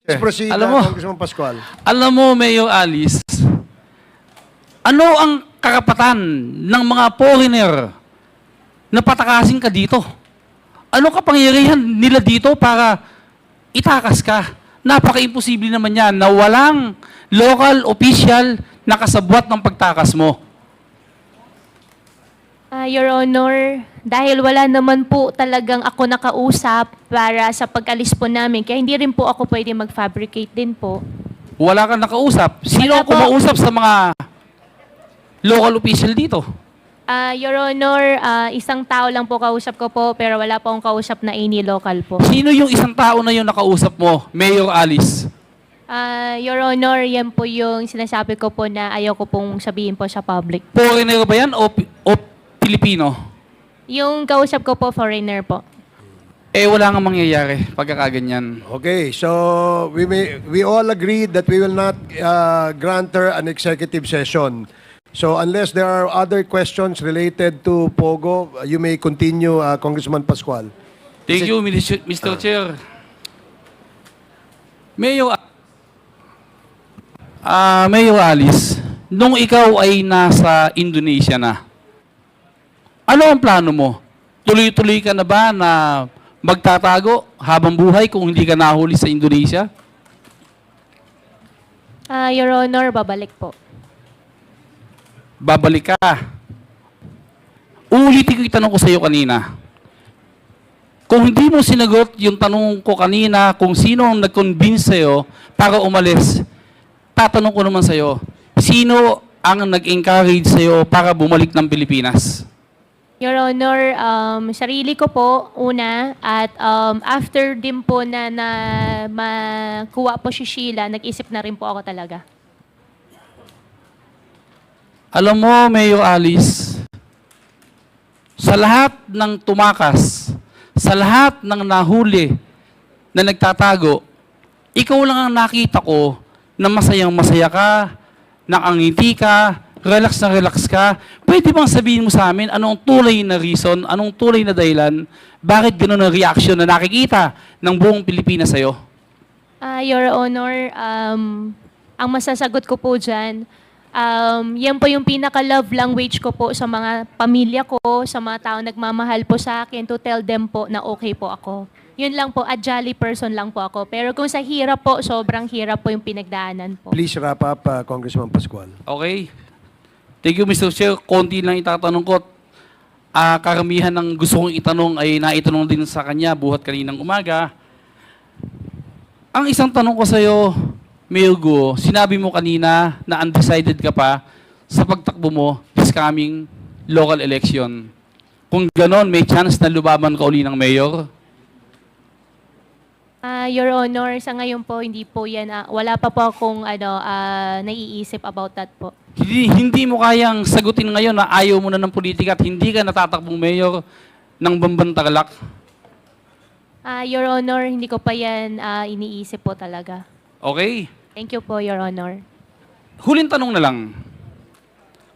Let's proceed, Alam mo, Congressman Pascual. Alam mo, Mayor Alice, ano ang karapatan ng mga foreigner na patakasin ka dito? Ano kapangyarihan nila dito para itakas ka? Napaka-imposible naman yan na walang local official na kasabwat ng pagtakas mo. Your Honor, dahil wala naman po talagang ako nakausap para sa pag-alis po namin, kaya hindi rin po ako pwede mag-fabricate din po. Wala kang nakausap. Sino Wala ang po. kumausap sa mga local official dito? Your Honor, isang tao lang po kausap ko po, pero wala po akong kausap na any local po. Sino yung isang tao na yung nakausap mo, Mayor Alice? Your Honor, yan po yung sinasabi ko po na ayaw ko pong sabihin po sa public. Foreigner ba yan o Pilipino? Yung kausap ko po, foreigner po. Eh, wala nga mangyayari pagkakaganyan. Okay, so we all agreed that we will not grant her an executive session. So unless there are other questions related to Pogo, you may continue, Congressman Pascual. Thank you, Mr. Chair. Mayor Alice, nung ikaw ay nasa Indonesia na, ano ang plano mo? Tuloy-tuloy ka na ba na magtatago habang buhay kung hindi ka nahuli sa Indonesia? Your Honor, babalik po. Babalik ka. Uulitin ko yung tanong ko sa iyo kanina. Kung hindi mo sinagot yung tanong ko kanina kung sino ang nag-convince sa'yo para umalis, tatanong ko naman sa'yo, sino ang nag-encourage sa'yo para bumalik ng Pilipinas? Your Honor, sarili ko po una at after din po na makuha po si Sheila, nag-isip na rin po ako talaga. Alam mo, Mayor Alice, sa lahat ng tumakas, sa lahat ng nahuli na nagtatago, ikaw lang ang nakita ko na masayang masaya ka, nakangiti ka, relax na relax ka. Pwede bang sabihin mo sa amin anong tulay na reason, anong tulay na dahilan, bakit gano'n ang reaction na nakikita ng buong Pilipinas sa'yo? Your Honor, ang masasagot ko po dyan, yan po yung pinaka-love language ko po sa mga pamilya ko, sa mga tao nagmamahal po sa akin, to tell them po na okay po ako. Yun lang po, a jolly person lang po ako. Pero kung sa hirap po, sobrang hirap po yung pinagdaanan po. Please wrap up, Congressman Pascual. Okay. Thank you, Mr. Chair. Konti lang itatanong ko. Karamihan ng gusto kong itanong ay naitanong din sa kanya buhat kaninang umaga. Ang isang tanong ko sa iyo, Mayor Guo, sinabi mo kanina na undecided ka pa sa pagtakbo mo this coming local election. Kung ganon, may chance na lubaban ka uli ng mayor? Your Honor, sa ngayon po, hindi po yan, wala pa po akong naiisip about that po. Hindi mo kayang sagutin ngayon na ayaw mo na ng politika at hindi ka natatakbong mayor ng Bamban Tarlac? Your Honor, hindi ko pa yan iniisip po talaga. Okay. Thank you po, Your Honor. Huling tanong na lang.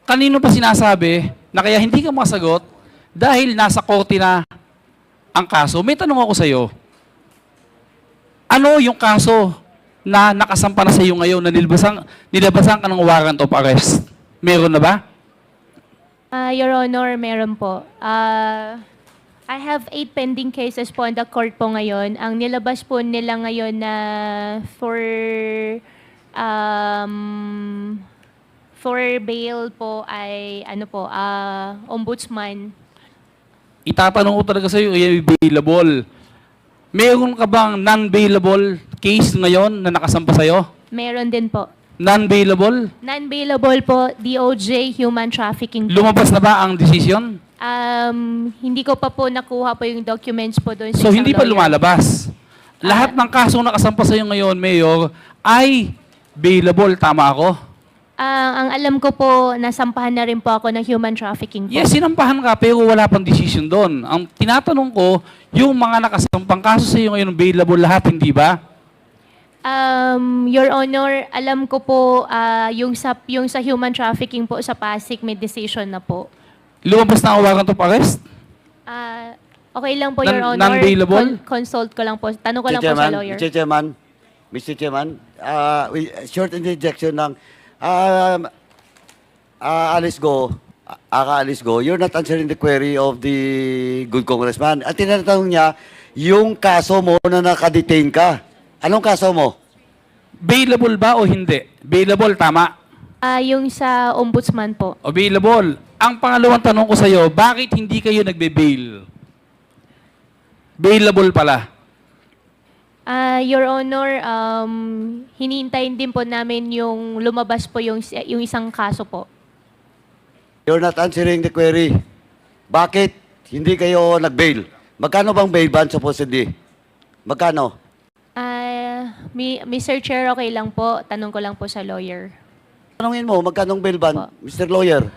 Kanino pa sinasabi na kaya hindi ka masagot dahil nasa korte na ang kaso? May tanong ako sa iyo. Ano yung kaso na nakasampa na sa iyo ngayon na nilabasan ka ng warrant of arrest? Meron na ba? Your Honor, meron po. I have 8 pending cases po in the court po ngayon. Ang nilabas po nila ngayon na for bail po ay ombudsman. Itatanong ko talaga sa iyo, ay bailable. Meron ka bang non-bailable case ngayon na nakasampa sa iyo? Meron din po. Non-bailable? Non-bailable po, DOJ, human trafficking po. Lumabas na ba ang decision? Hindi ko pa po nakuha po yung documents po doon sa So, isang hindi pa lawyer. lumalabas. Lahat ng kasong nakasampa sa iyo ngayon, Mayor, ay bailable. Tama ako? Ang alam ko po, nasampahan na rin po ako ng human trafficking po. Yes, sinampahan ka, pero wala pang decision doon. Ang tinatanong ko, yung mga nakasampang kaso sa iyo ngayon, bailable lahat, hindi ba? Your Honor, alam ko po, yung sa human trafficking po sa Pasig, may decision na po. Lumabas na ang warrant of arrest? Okay lang po, Your Honor. Non-bailable? Consult ko lang po. Tanong ko lang po sa lawyer. Mr. Chairman, Mr. Chairman, short interjection ng Alice Go, Alice Go, you're not answering the query of the good congressman. At tinatanong niya, yung kaso mo na nakadetain ka. Anong kaso mo? Bailable ba o hindi? Bailable, tama. Yung sa ombudsman po. Available. Ang pangalawang tanong ko sa iyo, bakit hindi kayo nagbe-bail? Bailable pala. Your Honor, hinintayin din po namin yung lumabas po yung isang kaso po. You're not answering the query. Bakit hindi kayo nag-bail? Magkano bang bail ban supposedly? Magkano? Mr. Chair, okay lang po. Tanong ko lang po sa lawyer. Tanungin mo, magkano bail ban, Po. Mr. Lawyer?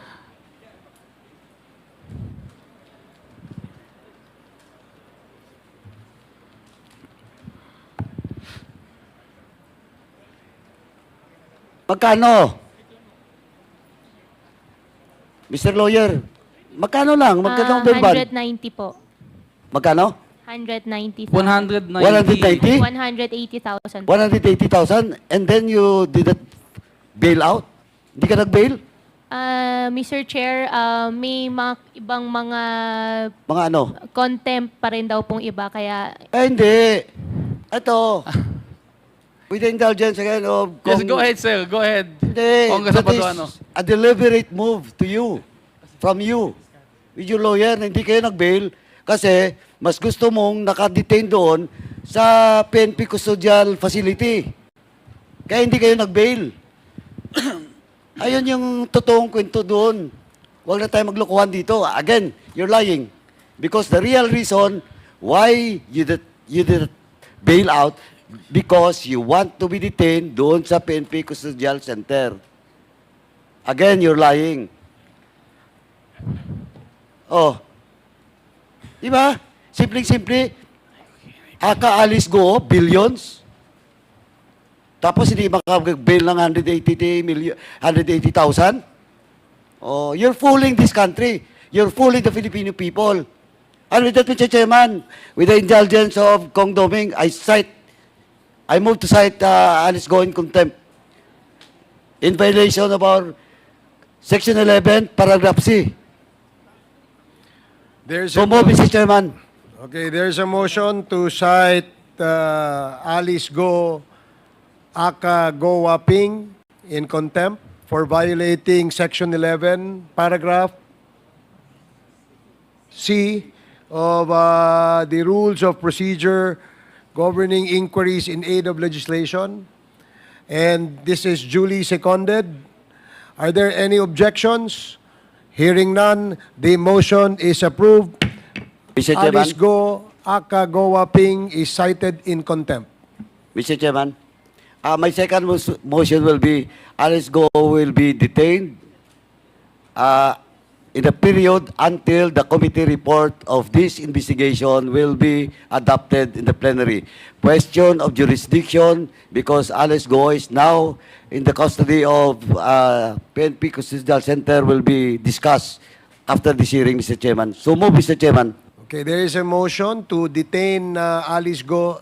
Magkano? Mr. Lawyer, magkano lang? Magkano bail ban? 190 po. Magkano? 190,000. 190. 190? 180,000 po. 180,000? And then you did not bail out? Hindi ka nag-bail? Mr. Chair, may mga ibang mga Mga ano? contempt pa rin daw pong iba, kaya Hindi. Ito. With the indulgence again of... Yes, go ahead, sir. Go ahead. Hindi. Congressman That is Paduano. a deliberate move to you. From you. With your lawyer na hindi kayo nag-bail kasi mas gusto mong nakadetain doon sa PNP Custodial Facility. Kaya hindi kayo nag-bail. Ayun yung totoong kwento doon. Huwag na tayo maglokohan dito. Again, you're lying. Because the real reason why you did bail out because you want to be detained doon sa PNP Custodial Center. Again, you're lying. Oh. Di ba? Simpleng-simple. Aka-Alice Go, billions. Tapos hindi makapag-bail ng 180,000? Oh, you're fooling this country. You're fooling the Filipino people. And with that, Mr. Chairman, with the indulgence of Kong Doming, I move to cite Alice Go in contempt in violation of our Section 11, Paragraph C. There's So move, Mr. Chairman. Okay, there's a motion to cite Alice Go, Aka Go Waping in contempt for violating Section 11, Paragraph C of the Rules of Procedure governing inquiries in aid of legislation. And this is duly seconded. Are there any objections? Hearing none, the motion is approved. Mr. Chairman. Alice Go, Aka Go Waping is cited in contempt. Mr. Chairman, my second motion will be Alice Go will be detained in the period until the committee report of this investigation will be adopted in the plenary. Question of jurisdiction, because Alice Go is now in the custody of PNP Custodial Center, will be discussed after this hearing, Mr. Chairman. So move, Mr. Chairman. Okay, there is a motion to detain Alice Go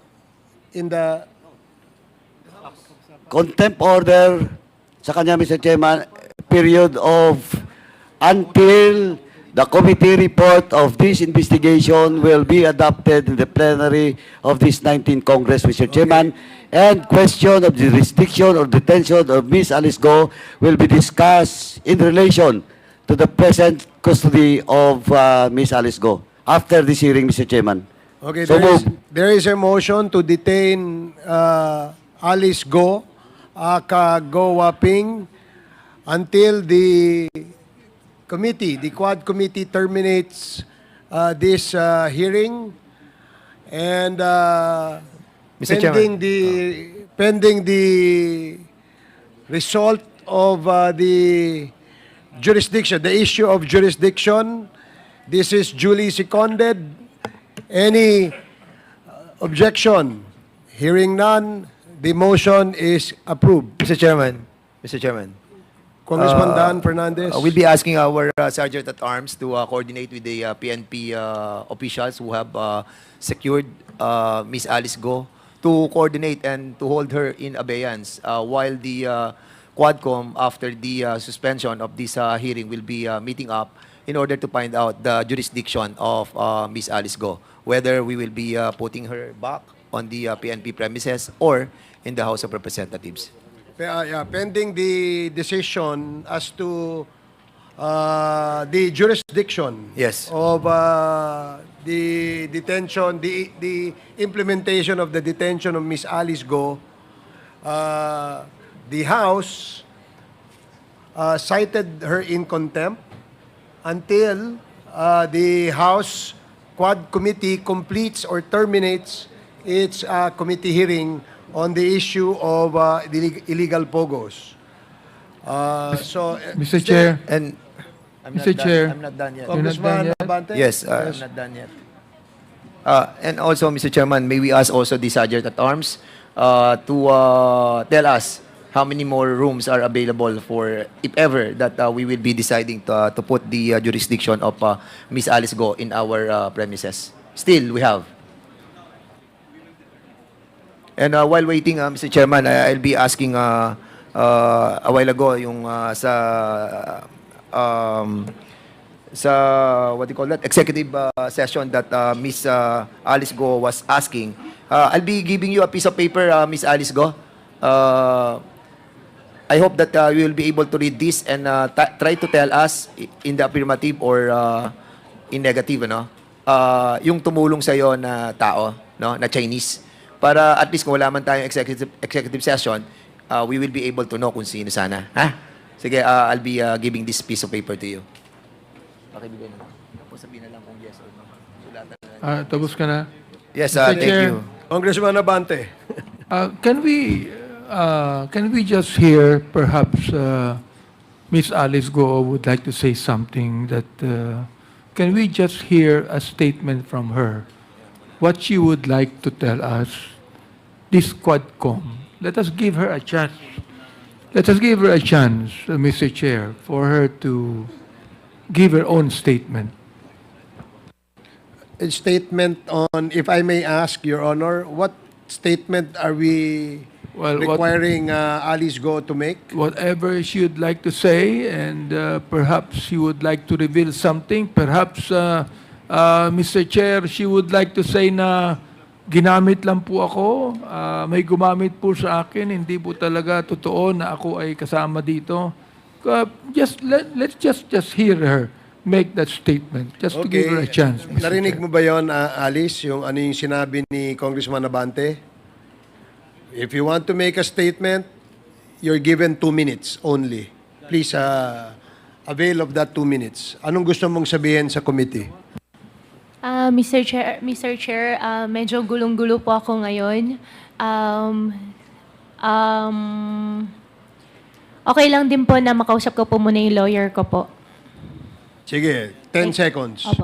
in the... Contempt order sa kanya, Mr. Chairman, period of until the committee report of this investigation will be adopted in the plenary of this 19th Congress, Mr. Chairman. And question of jurisdiction or detention of Ms. Alice Go will be discussed in relation to the present custody of Ms. Alice Go after this hearing, Mr. Chairman. Okay, So there is a motion to detain Alice Go, Aka Go Waping, until the committee, the Quad Committee terminates this hearing, and Mr. pending the result of the jurisdiction, the issue of jurisdiction. This is duly seconded. Any objection? Hearing none, the motion is approved. Mr. Chairman, Congressman Dan Fernandez. we'll be asking our Sergeant at Arms to coordinate with the PNP officials who have secured Miss Alice Go to coordinate and to hold her in abeyance while the Quadcom, after the suspension of this hearing, will be meeting up in order to find out the jurisdiction of Ms. Alice Go, whether we will be putting her back on the PNP premises or in the House of Representatives. Yeah, pending the decision as to the jurisdiction Yes. of the detention, the implementation of the detention of Miss Alice Go, the House cited her in contempt until the House Quad Committee completes or terminates its committee hearing on the issue of the illegal pogos. Mr. Chair, And I'm not Mr. done- Chair. I'm not done yet. You're not done Congressman yet? Abante? Yes, I'm not done yet. And also, Mr. Chairman, may we ask also the Sergeant at Arms to tell us how many more rooms are available for, if ever, that we will be deciding to put the jurisdiction of Miss Alice Go in our premises. Still, we have. And while waiting, Mr. Chairman, I'll be asking a while ago yung sa what do you call that, executive session that Miss Alice Go was asking. I'll be giving you a piece of paper, Miss Alice Go. I hope that you will be able to read this and try to tell us in the affirmative or in negative, no? Yung tumulong sa iyo na tao, no, na Chinese, para at least kung wala man tayong executive session, we will be able to know kung sino sana. Ha? Sige, I'll be giving this piece of paper to you. Pakibigay na lang. Tapos sabihin na lang kung yes or no. Sulatan na lang. tapos ka na. Yes, Mr. thank Chair. you. Congressman Abante. Can we just hear perhaps Miss Alice Go would like to say something that can we just hear a statement from her what she would like to tell us this Quadcom. Let us give her a chance. Let us give her a chance, Mr. Chair, for her to give her own statement. A statement on, if I may ask, Your Honor, what statement are we Well, requiring Alice Go to make? whatever she would like to say, and perhaps she would like to reveal something. Perhaps, Mr. Chair, she would like to say na ginamit lang po ako, may gumamit po sa akin, hindi po talaga totoo na ako ay kasama dito. Let's just hear her make that statement, just to give her a chance, Mr. Narinig Chair. mo ba yon, Alice, yung ano yung sinabi ni Congressman Abante? If you want to make a statement, you're given 2 minutes only. Please avail of that 2 minutes. Anong gusto mong sabihin sa committee? Mr. Chair, medyo gulong-gulo po ako ngayon. Okay lang din po na makausap ko po muna yung lawyer ko po. Sige, 10 seconds. Opo.